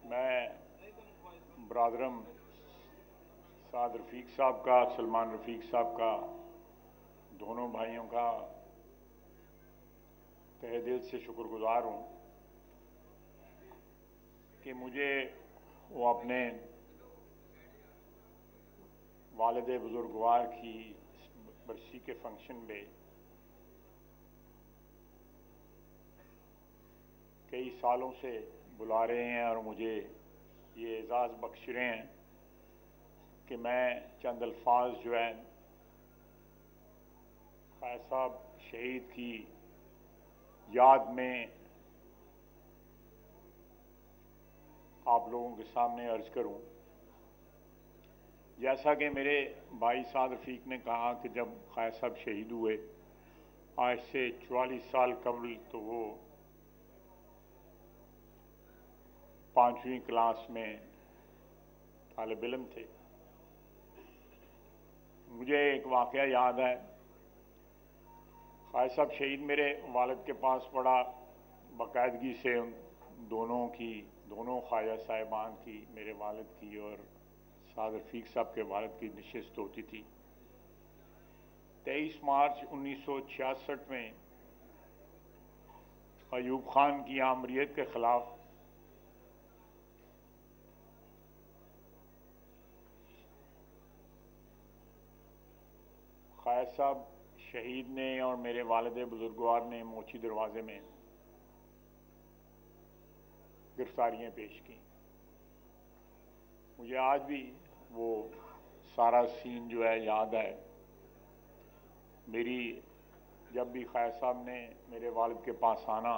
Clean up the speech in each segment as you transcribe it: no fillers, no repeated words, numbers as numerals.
मैं ब्रादरम साद रफ़ीक साहब का, सलमान रफ़ीक साहब का, दोनों भाइयों का तहे दिल से शुक्रगुजार हूँ कि मुझे वो अपने वालिद बुजुर्गवार की बरसी के फंक्शन में कई सालों से बुला रहे हैं और मुझे ये एजाज़ बख्श रहे हैं कि मैं चंद अल्फाज जो है ख़ाय साहब शहीद की याद में आप लोगों के सामने अर्ज करूं। जैसा कि मेरे भाई साद रफ़ीक ने कहा कि जब ख़ाय साहब शहीद हुए आज से 44 साल कबल, तो वो 5वीं क्लास में तालिब इल्म थे। मुझे एक वाक़या याद है। ख़ाय साहब शहीद मेरे वालिद के पास बड़ा बाकायदगी से उन दोनों ख्वाजा साहिबान की, मेरे वालिद की और साद रफ़ीक साहब के वालिद की नशिस्त होती थी। 23 मार्च 1966 में अयूब खान की आमरीत के ख़िलाफ़ ख़ाय साहब शहीद ने और मेरे वालिद बुजुर्गवार ने मोची दरवाज़े में गिरफ्तारियाँ पेश की। मुझे आज भी वो सारा सीन जो है याद है। जब भी ख़ाय साहब ने मेरे वालिद के पास आना,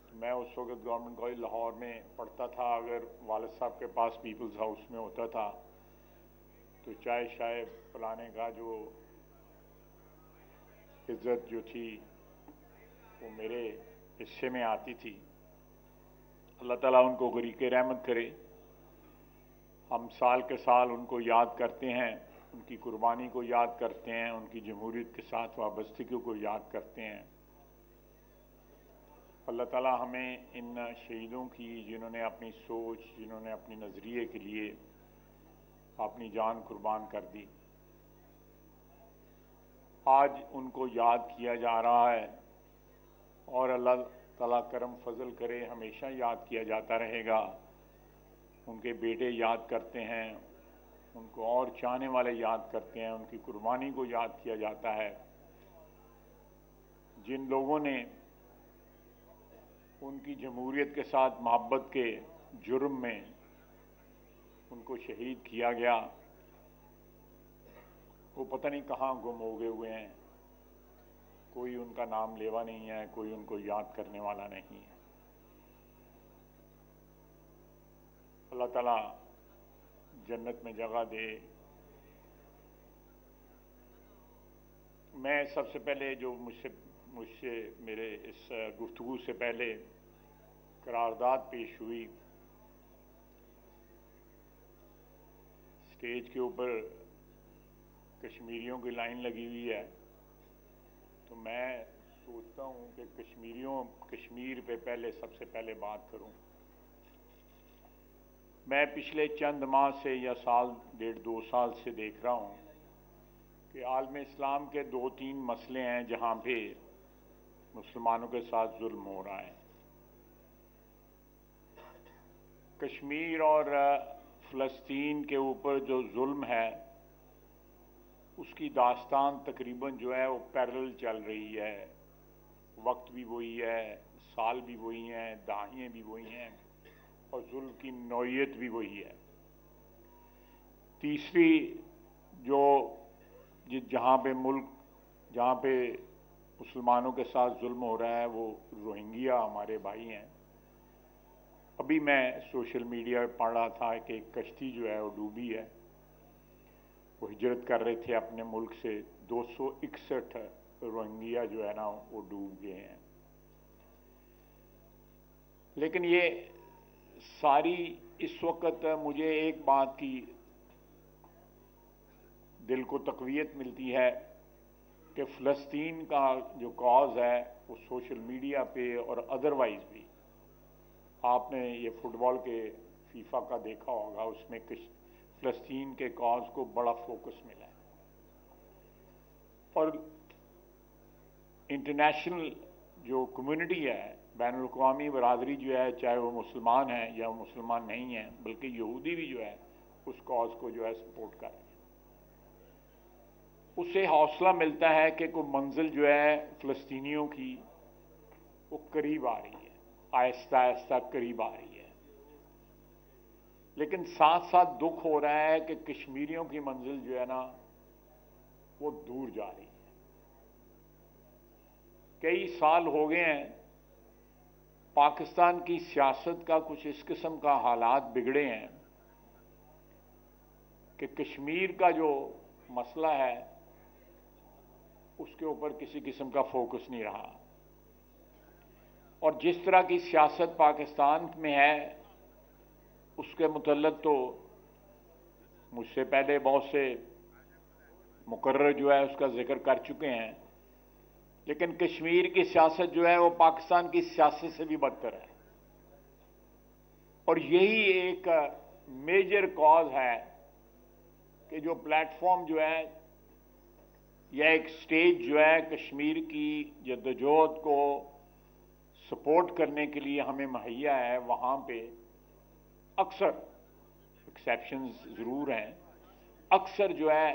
तो मैं उस वक्त गवर्नमेंट कॉलेज लाहौर में पढ़ता था। अगर वालिद साहब के पास पीपल्स हाउस में होता था तो चाय शाय पिलाने का जो इज़्ज़त जो थी वो मेरे हिस्से में आती थी। अल्लाह ताला उनको गरीक़े रहमत करे। हम साल के साल उनको याद करते हैं, उनकी कुर्बानी को याद करते हैं, उनकी जमहूरियत के साथ वाबस्तगी को याद करते हैं। अल्लाह ताला हमें इन शहीदों की, जिन्होंने अपनी सोच, जिन्होंने अपनी नज़रिए के लिए अपनी जान कुर्बान कर दी, आज उनको याद किया जा रहा है और अल्लाह ताला करम फजल करे, हमेशा याद किया जाता रहेगा। उनके बेटे याद करते हैं, उनको और चाहने वाले याद करते हैं, उनकी कुर्बानी को याद किया जाता है। जिन लोगों ने उनकी जमहूरियत के साथ मोहब्बत के जुर्म में उनको शहीद किया गया, वो पता नहीं कहाँ गुम हो गए हुए हैं। कोई उनका नाम लेवा नहीं है, कोई उनको याद करने वाला नहीं है। अल्लाह ताला जन्नत में जगह दे। मैं सबसे पहले जो मुझसे मेरे इस गुफ्तगू से पहले करारदाद पेश हुई, स्टेज के ऊपर कश्मीरियों की लाइन लगी हुई है, तो मैं सोचता हूँ कि कश्मीर पे पहले सबसे पहले बात करूँ। मैं पिछले चंद माह से या साल, 1.5-2 साल से देख रहा हूँ कि आलम इस्लाम के 2-3 मसले हैं जहाँ पे मुसलमानों के साथ जुल्म हो रहा है। कश्मीर और फ़लस्तीन के ऊपर जो जुल्म है, उसकी दास्तान तकरीबन जो है वो पैरेलल चल रही है। वक्त भी वही है, साल भी वही हैं, दाहिए भी वही हैं और जुल्म की नौइयत भी वही है। तीसरी जहाँ पे मुसलमानों के साथ जुल्म हो रहा है वो रोहिंग्या हमारे भाई हैं। अभी मैं सोशल मीडिया पर पढ़ रहा था कि एक कश्ती जो है वो डूबी है। वो हिजरत कर रहे थे अपने मुल्क से, 261 रोहिंग्या जो है ना वो डूब गए हैं। लेकिन ये सारी इस वक्त मुझे एक बात की दिल को तक़वियत मिलती है कि फ़लस्तीन का जो कॉज है वो सोशल मीडिया पे और अदरवाइज़ भी आपने ये फुटबॉल के फीफा का देखा होगा, उसमें फ़लस्तीन के कॉज को बड़ा फोकस मिला है और इंटरनेशनल जो कम्युनिटी है, बैनुल-अक़वामी बरादरी जो है, चाहे वो मुसलमान है या मुसलमान नहीं है, बल्कि यहूदी भी जो है उस कॉज को जो है सपोर्ट कर रहे हैं। उससे हौसला मिलता है कि कोई मंजिल जो है फ़लस्तीनियों की वो करीब आ रही है, आहिस्ता आहिस्ता करीब आ रही है। लेकिन साथ साथ दुख हो रहा है कि कश्मीरियों की मंजिल जो है ना वो दूर जा रही है। कई साल हो गए हैं, पाकिस्तान की सियासत का कुछ इस किस्म का हालात बिगड़े हैं कि कश्मीर का जो मसला है उसके ऊपर किसी किस्म का फोकस नहीं रहा और जिस तरह की सियासत पाकिस्तान में है उसके मुतल्लिक़ तो मुझसे पहले बहुत से मुकर्रर जो है उसका जिक्र कर चुके हैं, लेकिन कश्मीर की सियासत जो है वो पाकिस्तान की सियासत से भी बदतर है और यही एक मेजर कॉज है कि जो प्लेटफॉर्म जो है या एक स्टेज जो है कश्मीर की जद्दोजहद को सपोर्ट करने के लिए हमें मुहैया है, वहां पे अक्सर एक्सेप्शंस जरूर हैं, अक्सर जो है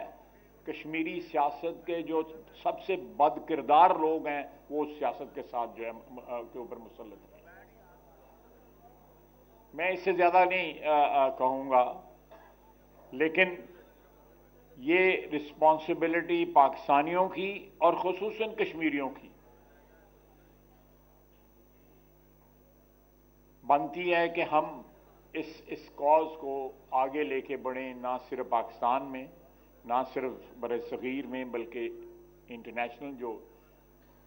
कश्मीरी सियासत के जो सबसे बदकिरदार लोग हैं वो उस सियासत के साथ जो है के ऊपर मुसल्लत हैं। मैं इससे ज्यादा नहीं कहूंगा, लेकिन ये रिस्पॉन्सिबिलिटी पाकिस्तानियों की और खुसूसन कश्मीरियों की बनती है कि हम इस कॉज को आगे लेके बढ़ें, ना सिर्फ पाकिस्तान में, ना सिर्फ बरसगीर में, बल्कि इंटरनेशनल जो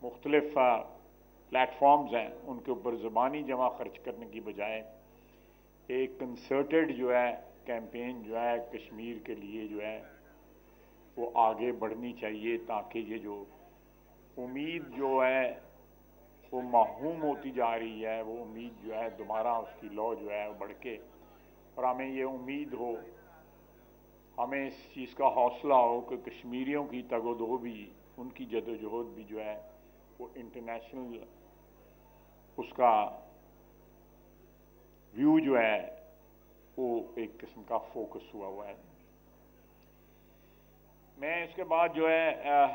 मुख्तलिफ प्लेटफॉर्म्स हैं उनके ऊपर ज़बानी जमा खर्च करने की बजाय एक कंसर्टेड जो है कैंपेन जो है कश्मीर के लिए जो है वो आगे बढ़नी चाहिए, ताकि ये जो उम्मीद जो है वो महूम होती जा रही है, वो उम्मीद जो है दोबारा उसकी लौ जो है वो बढ़ के और हमें ये उम्मीद हो, हमें इस चीज़ का हौसला हो कि कश्मीरियों की तगोदो भी, उनकी जदोजहद भी जो है वो इंटरनेशनल उसका व्यू जो है वो एक किस्म का फोकस हुआ है। मैं इसके बाद जो है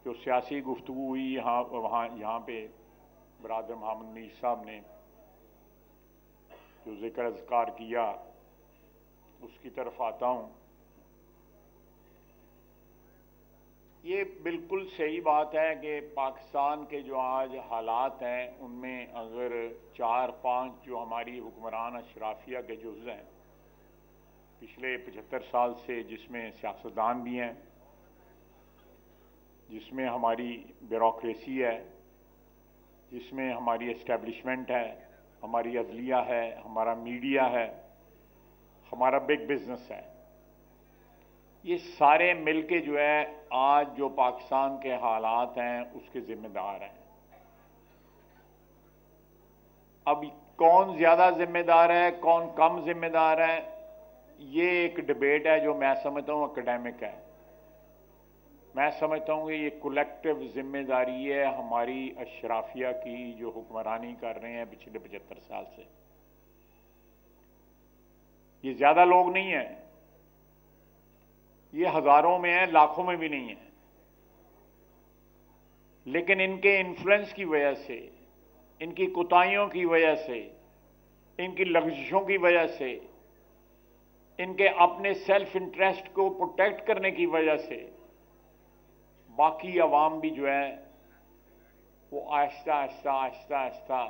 जो सियासी गुफ्तगू हुई यहाँ पे बरादर मोहम्मद मीर साहब ने जो जिक्र अज़कार किया उसकी तरफ आता हूँ। ये बिल्कुल सही बात है कि पाकिस्तान के जो आज हालात हैं उनमें अगर 4-5 जो हमारी हुक्मरान अशराफिया के जुज़ हैं पिछले 75 साल से, जिसमें सियासतदान भी हैं, जिसमें हमारी ब्यूरोक्रेसी है, जिसमें हमारी एस्टेब्लिशमेंट है, हमारी अदलिया है, हमारा मीडिया है, हमारा बिग बिजनेस है, ये सारे मिलके जो है आज जो पाकिस्तान के हालात हैं उसके जिम्मेदार हैं। अब कौन ज्यादा जिम्मेदार है, कौन कम जिम्मेदार है, ये एक डिबेट है जो मैं समझता हूं एकेडमिक है। मैं समझता हूं कि ये कलेक्टिव जिम्मेदारी है हमारी अशराफिया की जो हुक्मरानी कर रहे हैं पिछले 75 साल से। ये ज्यादा लोग नहीं है, ये हजारों में है, लाखों में भी नहीं है, लेकिन इनके इन्फ्लुएंस की वजह से, इनकी कोताहियों की वजह से, इनकी लग्जिशों की वजह से, इनके अपने सेल्फ इंटरेस्ट को प्रोटेक्ट करने की वजह से बाकी अवाम भी जो है वो आहिस्ता आहिस्ता आहिस्ता आहिस्ता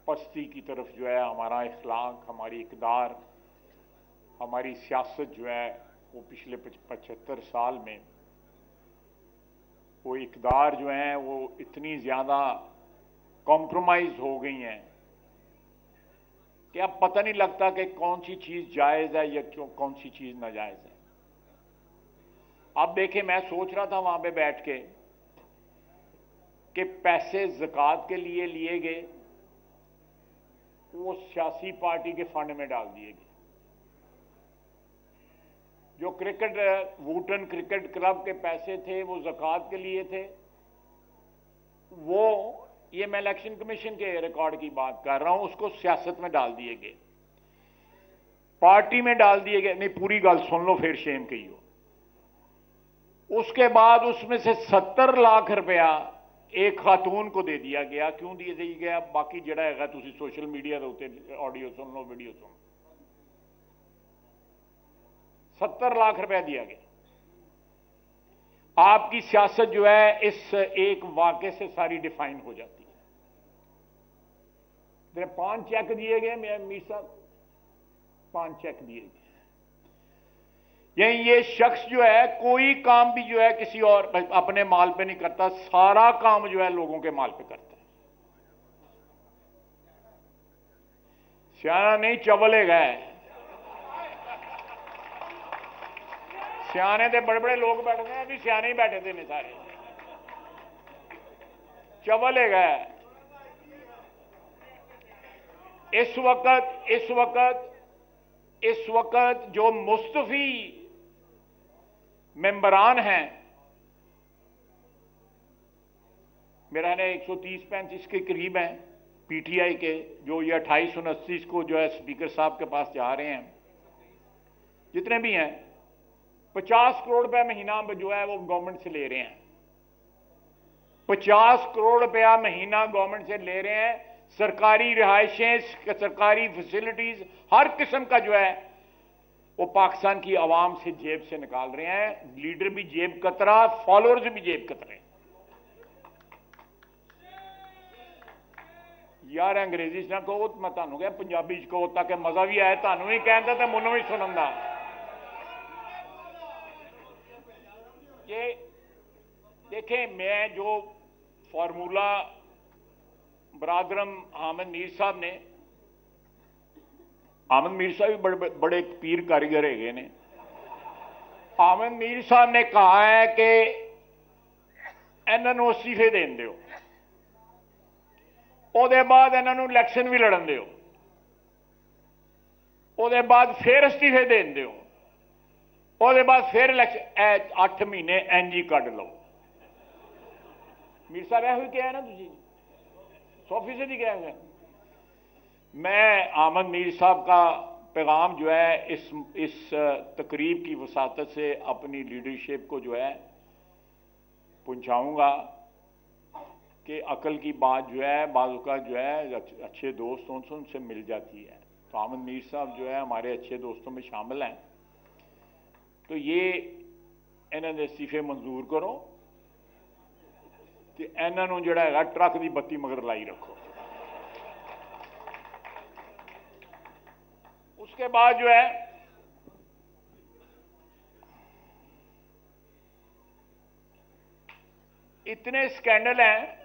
पस्ती की तरफ जो है हमारा इखलाक, हमारी इक़दार, हमारी सियासत जो है वो पिछले 75 साल में वो इक़दार जो है वो इतनी ज़्यादा कॉम्प्रोमाइज हो गई हैं कि अब पता नहीं लगता कि कौन सी चीज़ जायज़ है या कौन सी चीज़ नाजायज़ है। अब देखिए, मैं सोच रहा था वहां पे बैठ के कि पैसे ज़कात के लिए लिए गए, वो सियासी पार्टी के फंड में डाल दिए गए। जो वुटन क्रिकेट क्लब के पैसे थे वो ज़कात के लिए थे, वो ये मैं इलेक्शन कमीशन के रिकॉर्ड की बात कर रहा हूं, उसको सियासत में डाल दिए गए, पार्टी में डाल दिए गए। नहीं, पूरी गल सुन लो फिर शेम की हो। उसके बाद उसमें से 70 लाख रुपया एक खातून को दे दिया गया। क्यों दिया गया, बाकी जड़ा है तुम सोशल मीडिया के उत्ते ऑडियो सुन लो, वीडियो सुन लो। 70 लाख रुपया दिया गया। आपकी सियासत जो है इस एक वाक़े से सारी डिफाइन हो जाती है। 5 चेक दिए गए मीर साहब, 5 चेक दिए गए। यही ये शख्स जो है कोई काम भी जो है किसी और अपने माल पे नहीं करता, सारा काम जो है लोगों के माल पे करता है। सियाना नहीं चवले गए, सियाने तो बड़े बड़े लोग बैठते हैं, अभी सियाने ही बैठे थे ने सारे, चवले गए। इस वक्त जो मुस्तफी मेंबरान हैं, मेरा ने 130-135 के करीब हैं पीटीआई के, जो ये 2829 को जो है स्पीकर साहब के पास जा रहे हैं, जितने भी हैं 50 करोड़ रुपया महीना जो है वो गवर्नमेंट से ले रहे हैं। 50 करोड़ रुपया महीना गवर्नमेंट से ले रहे हैं। सरकारी रिहायशें, सरकारी फैसिलिटीज, हर किस्म का जो है वो पाकिस्तान की आवाम से जेब से निकाल रहे हैं। लीडर भी जेब कतरा, फॉलोअर्स भी जेब कतरे। यार अंग्रेजी ना कहो, मैं तुहानू कहा पंजाबी च कहो ताकि मजा भी आए, तुहानू भी कहता तो मैनू भी सुनन दा। ये देखें, मैं जो फार्मूला बरादरम आमद मीर साहब ने, आमद मीर साहब भी बड़े पीर कारीगर है ने। आमद मीर साहब ने कहा है कि इन्हों अस्तीफे देन दिओ, ਉਹਦੇ बाद इन्हों इलैक्शन भी लड़न दिओ, ਉਹਦੇ बाद फिर अस्तीफे देन दिओ, ਉਹਦੇ बाद फिर इलैक्शन। 8 महीने इंज ही कढ़ लो। मीर साहब यह कहा है ना, तुझी 100% ही कहा है। मैं आमद मीर साहब का पैगाम जो है इस तकरीब की वसातत से अपनी लीडरशिप को जो है पहुंचाऊंगा कि अकल की बात जो है बाज़ का जो है अच्छे दोस्तों से उनसे मिल जाती है। तो आमद मीर साहब जो है हमारे अच्छे दोस्तों में शामिल हैं। तो ये इन्होंने इस्तीफे मंजूर करो तो इन्हों जो है ट्रक की बत्ती मगर लाई रखो। उसके बाद जो है इतने स्कैंडल हैं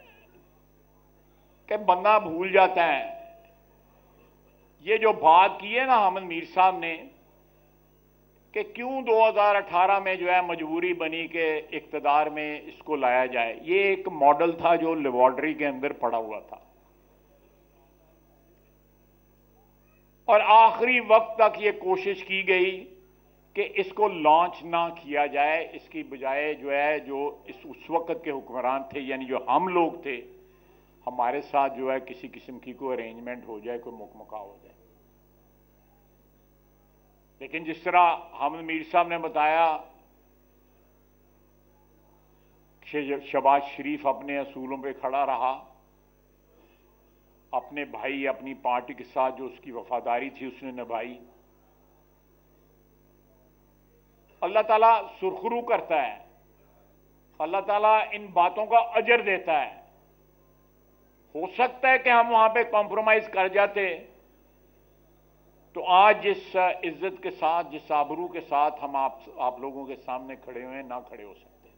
कि बंदा भूल जाता है। ये जो बात की है ना आमद मीर साहब ने कि क्यों 2018 में जो है मजबूरी बनी कि इक्तदार में इसको लाया जाए, ये एक मॉडल था जो लेबॉर्टरी के अंदर पड़ा हुआ था और आखिरी वक्त तक ये कोशिश की गई कि इसको लॉन्च ना किया जाए। इसकी बजाय जो है जो उस वक्त के हुक्मरान थे, यानी जो हम लोग थे, हमारे साथ जो है किसी किस्म की कोई अरेंजमेंट हो जाए, कोई मुकमका हो जाए। लेकिन जिस तरह हामिद मीर साहब ने बताया कि शहबाज शरीफ अपने असूलों पे खड़ा रहा, अपने भाई अपनी पार्टी के साथ जो उसकी वफादारी थी उसने निभाई। अल्लाह ताला सुरखरू करता है, अल्लाह ताला इन बातों का अजर देता है। हो सकता है कि हम वहां पे कॉम्प्रोमाइज कर जाते तो आज जिस इज्जत के साथ, जिस आबरू के साथ हम आप लोगों के सामने खड़े हुए ना खड़े हो सकते।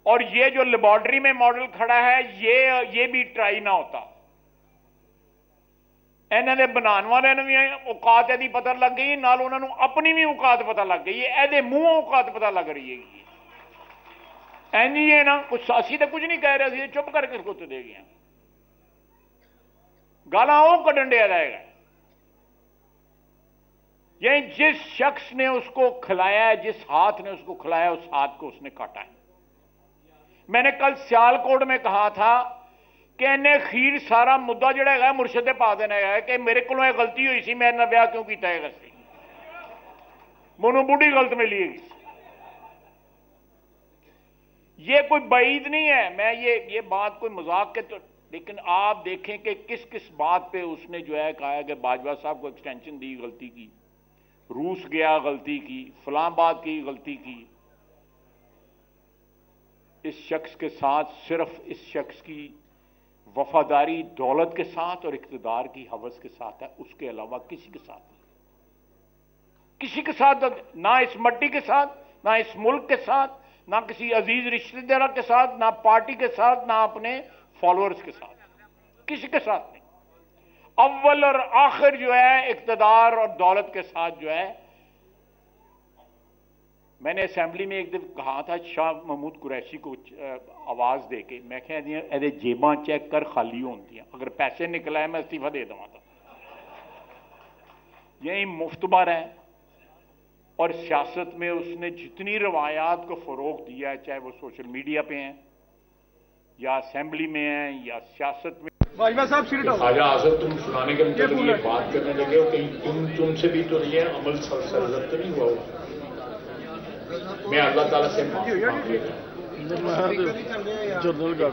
और ये जो लेबॉर्टरी में मॉडल खड़ा है ये भी ट्राई ना होता। इन्होंने बनाने वाले ने भी औकात यदि पता लग गई, नाल उन्होंने अपनी भी औकात पता लग गई है। एदे मुंह औकात पता लग रही है। एनी है ना, कुछ असी तो कुछ नहीं कह रहे, चुप करके कुछ दे गए। गालाओं का डंडे जाएगा। यही जिस शख्स ने उसको खिलाया है, जिस हाथ ने उसको खिलाया, उस हाथ को उसने काटा है। मैंने कल सियालकोट में कहा था कि इन्हें खीर सारा मुद्दा जड़ा है मुर्शदे पा देना है कि मेरे को गलती हुई सी, मैं इन्ना ब्याह क्यों किया है, मोनू बुढ़ी गलत मिली। ये कोई बईद नहीं है, मैं ये बात कोई मजाक के तो, लेकिन आप देखें कि किस किस बात पे उसने जो है कहा है कि बाजवा साहब को एक्सटेंशन दी, गलती की, रूस गया गलती की, फलां बात की गलती की। इस शख्स के साथ सिर्फ इस शख्स की वफादारी दौलत के साथ और इख्तिदार की हवस के साथ है, उसके अलावा किसी के साथ नहीं, किसी के साथ, ना इस मट्टी के साथ, ना इस मुल्क के साथ, ना किसी अजीज रिश्तेदार के साथ, ना पार्टी के साथ, ना अपने फॉलोअर्स के साथ, किसी के साथ नहीं। अव्वल और आखिर जो है इख्तिदार और दौलत के साथ जो है। मैंने असेंबली में एक दिन कहा था शाह महमूद कुरैशी को आवाज देके, मैं कह जेबां चेक कर खाली होती हैं, अगर पैसे निकला है मैं इस्तीफा दे दूंगा। था यही मुफ्तबर है। और सियासत में उसने जितनी रवायात को फरोग दिया है, चाहे वो सोशल मीडिया पे हैं या असेंबली में हैं या सियासत में। बाजवा साहब सीट ख्वाजा आजम तुम सुनाने के मतलब ये बात करने लगे हो, कहीं तुमसे भी तो नहीं है अमल सरजद तो नहीं हुआ होगा। मैं अल्लाह ताला से माफी मांग लेता हूं।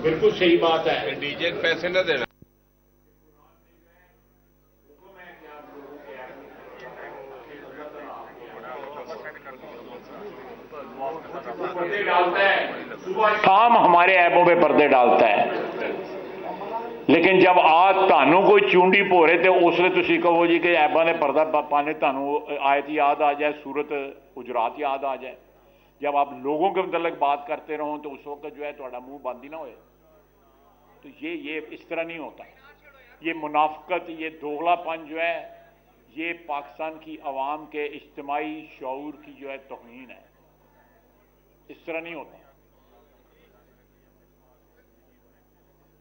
बिल्कुल सही बात है। डीजे पैसे न देना। पर्दे डालता है, सुबह शाम हमारे ऐबों पे पर्दे डालता है, लेकिन जब आज तानू कोई चूंडी भोरे तो उसले तुसी कहो जी कि ऐबा ने पर्दा पाने तानू आयत याद आ जाए, सूरत गुजरात याद आ जाए। जब आप लोगों के मतलब बात करते रहो तो उस वक्त जो है थोड़ा मुंह बंद ही ना होए। तो ये इस तरह नहीं होता। ये मुनाफकत, ये दोगलापन जो है, ये पाकिस्तान की अवाम के इज्तिमाई शऊर की जो है तौहीन है। इस तरह नहीं होता।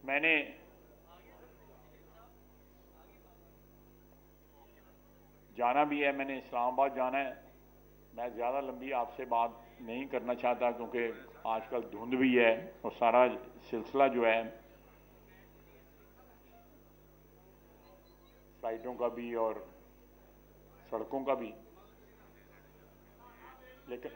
मैंने जाना भी है, मैंने इस्लामाबाद जाना है। मैं ज़्यादा लंबी आपसे बात नहीं करना चाहता क्योंकि आजकल धुंध भी है और सारा सिलसिला जो है फ्लाइटों का भी और सड़कों का भी। लेकिन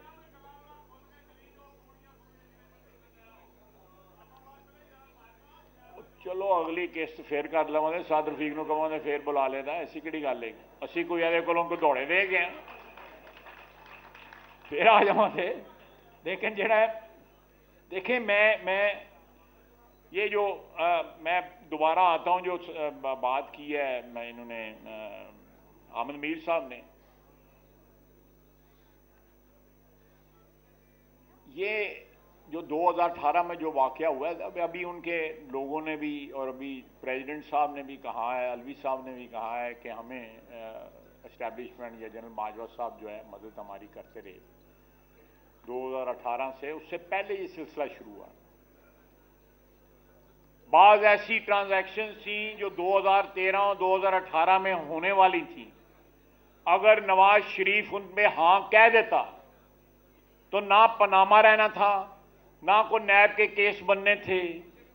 चलो अगली किस्त फिर कर लवेंगे, साद रफीक को कहेंगे फिर बुला लेना, ऐसी कि गल है। असी कोई ये को दौड़े दे गए फिर आ जावे। लेकिन जरा देखें, मैं ये जो मैं दोबारा आता हूं जो बात की है मैं इन्होंने अहमद मीर साहब ने, ये जो 2018 में जो वाकया हुआ है, अभी उनके लोगों ने भी और अभी प्रेसिडेंट साहब ने भी कहा है, अलवी साहब ने भी कहा है कि हमें एस्टैब्लिशमेंट या जनरल बाजवा साहब जो है मदद हमारी करते रहे। 2018 से, उससे पहले ये सिलसिला शुरू हुआ। बाज ऐसी ट्रांजैक्शन थी जो 2013 और 2018 में होने वाली थी। अगर नवाज शरीफ उनमें हां कह देता तो ना पनामा रहना था, ना कोई नैब के केस बनने थे,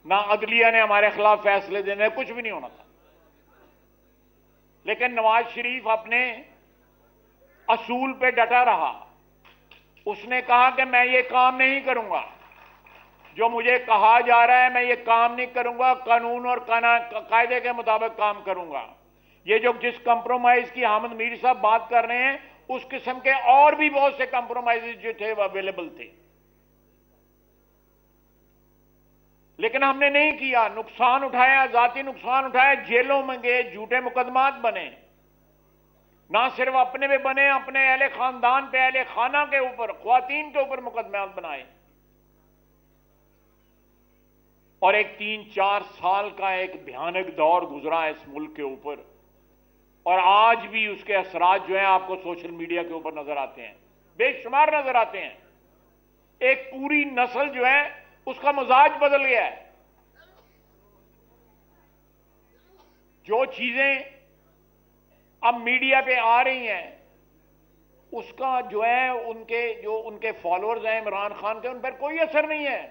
ना अदलिया ने हमारे खिलाफ फैसले देने, कुछ भी नहीं होना था। लेकिन नवाज शरीफ अपने असूल पे डटा रहा। उसने कहा कि मैं ये काम नहीं करूंगा, जो मुझे कहा जा रहा है मैं ये काम नहीं करूंगा, कानून और कायदे के मुताबिक काम करूंगा। ये जो जिस कंप्रोमाइज की अहमद मीर साहब बात कर रहे हैं, उस किस्म के और भी बहुत से कंप्रोमाइज जो थे वो अवेलेबल थे, लेकिन हमने नहीं किया। नुकसान उठाया, जाती नुकसान उठाया, जेलों में गए, झूठे मुकदमात बने, ना सिर्फ अपने पे बने, अपने अहले खानदान पे, अहले खाना के ऊपर, ख्वातीन के ऊपर मुकदमात बनाए। और एक 3-4 साल का एक भयानक दौर गुजरा इस मुल्क के ऊपर, और आज भी उसके असरात जो हैं आपको सोशल मीडिया के ऊपर नजर आते हैं, बेशुमार नजर आते हैं। एक पूरी नस्ल जो है उसका मिजाज बदल गया है। जो चीजें अब मीडिया पे आ रही हैं उसका जो है उनके फॉलोअर्स हैं इमरान खान के, उन पर कोई असर नहीं है।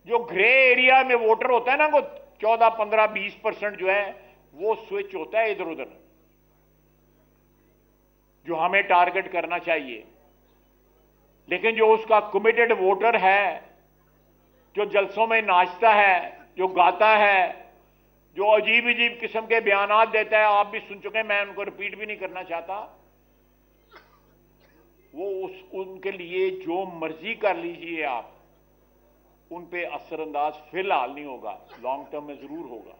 जो ग्रे एरिया में वोटर होता है ना, वो 14, 15, 20% जो है वो स्विच होता है इधर उधर, जो हमें टारगेट करना चाहिए। लेकिन जो उसका कमिटेड वोटर है, जो जलसों में नाचता है, जो गाता है, जो अजीब अजीब किस्म के बयानात देता है, आप भी सुन चुके हैं, मैं उनको रिपीट भी नहीं करना चाहता, वो उनके लिए जो मर्जी कर लीजिए आप, उन पे असरअंदाज फिलहाल नहीं होगा, लॉन्ग टर्म में जरूर होगा।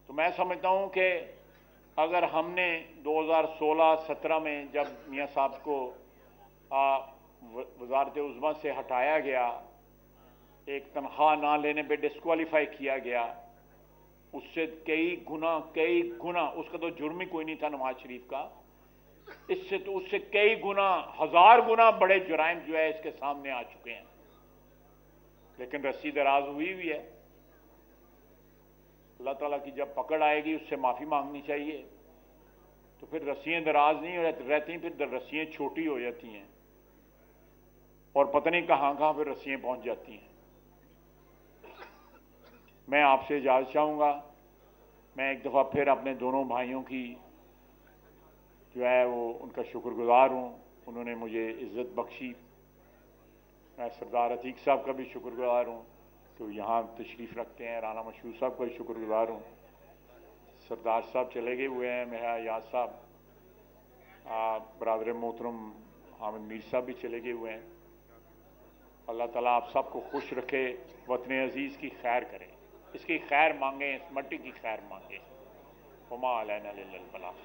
तो मैं समझता हूं कि अगर हमने 2016-17 में जब मियां साहब को वजारत उज़्मा से हटाया गया, एक तनख्वाह ना लेने पे डिस्क्वालीफाई किया गया, उससे कई गुना उसका तो जुर्म ही कोई नहीं था नवाज शरीफ का, उससे कई गुना, 1000 गुना बड़े जुराइम जो है इसके सामने आ चुके हैं। लेकिन रस्सी दराज हुई है। अल्लाह ताला की जब पकड़ आएगी उससे माफी मांगनी चाहिए, तो फिर रस्सियां दराज नहीं रहती, फिर रस्सियां छोटी हो जाती हैं और पता नहीं कहां कहां फिर रस्सियां पहुंच जाती हैं। मैं आपसे इजाजत चाहूंगा। मैं एक दफा फिर अपने दोनों भाइयों की जो है वो उनका शुक्रगुजार हूं, उन्होंने मुझे इज्जत बख्शी। मैं सरदार अतीक साहब का भी शुक्रगुजार हूं कि वो यहाँ तशरीफ रखते हैं, राना मशहूर साहब का भी शुक्रगुजार हूं। सरदार साहब चले गए हुए हैं, मेरा याद साहब, बरादर मोहतरम हामिद मीर साहब भी चले गए हुए हैं। अल्लाह ताला आप सबको खुश रखे, वतन अजीज की खैर करे, इसकी खैर मांगे, इस मट्टी की खैर मांगे। वमा अलैना इल्लल बलाग।